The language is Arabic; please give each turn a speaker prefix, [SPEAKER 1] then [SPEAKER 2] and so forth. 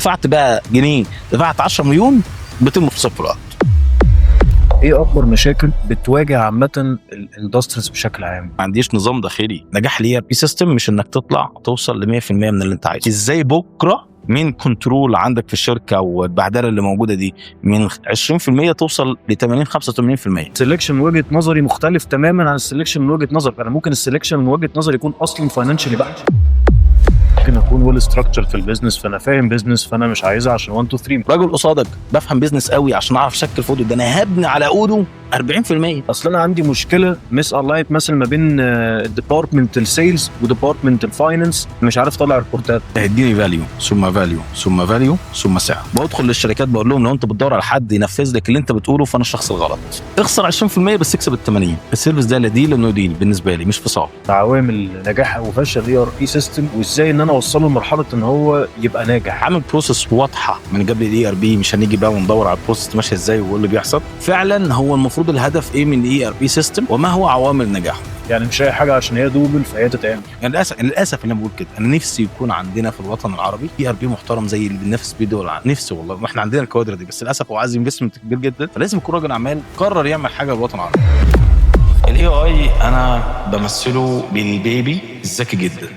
[SPEAKER 1] دفعت بقى جنيه، دفعت 10 مليون، بتم في صفر الوقت.
[SPEAKER 2] ايه اكبر مشاكل بتواجه عامه الاندستريز بشكل عام؟
[SPEAKER 1] ما عنديش نظام داخلي. نجاح الاي ار بي سيستم مش انك تطلع توصل ل 100% من اللي انت عايزه. ازاي بكره من كنترول عندك في الشركه والبعدله اللي موجوده دي من 20% توصل ل 80 85%.
[SPEAKER 2] السلكشن من وجهه نظري مختلف تماما عن السلكشن من وجهه نظرك. انا ممكن السلكشن من وجهه نظري يكون اصلا فاينانشالي بحت. ممكن اكون ويل ستراكشر في البيزنس، فانا فاهم بيزنس، فانا مش عايزها عشان 1 2 3.
[SPEAKER 1] راجل قصادك بفهم بيزنس قوي عشان اعرف اشكل فوده، ده انا هبني على قوده 40%.
[SPEAKER 2] اصل انا عندي مشكله مس الايت مثلا ما بين ديبارتمنت السيلز وديبارتمنت الفاينانس، مش عارف اطلع ريبورتات.
[SPEAKER 1] هيديني فاليو ثم فاليو ثم فاليو ثم سعر. بدخل للشركات بقول لهم لو انت بتدور على حد ينفذ لك اللي انت بتقوله فانا الشخص الغلط. اخسر 20% بس اكسب ال 80. السيرفيس ده لا ديل انه ديل بالنسبه لي، مش فصال.
[SPEAKER 2] عوامل نجاح او فشل الاي ار بي سيستم، وازاي ان انا اوصله لمرحله ان هو يبقى ناجح.
[SPEAKER 1] عامل بروسيس واضحه من قبل الاي ار بي، مش هنيجي بقى وندور على البروسيس ماشيه ازاي وايه اللي بيحصل. فعلا هو المفروض الهدف ايه من الاي ار بي سيستم وما هو عوامل نجاحه.
[SPEAKER 2] يعني مش اي حاجه عشان هي دوبل فهي تتعمل.
[SPEAKER 1] يعني للاسف انا بقول كده، انا نفسي يكون عندنا في الوطن العربي اي ار بي محترم زي اللي بننافس بيه دول العالم. نفسي والله، ما احنا عندنا الكوادر دي، بس للاسف هو عايز انفستمنت كبير جدا، فلازم يكون راجل اعمال قرر يعمل حاجه للوطن العربي. الاي اي انا بمثله بالبيبي الذكي جدا.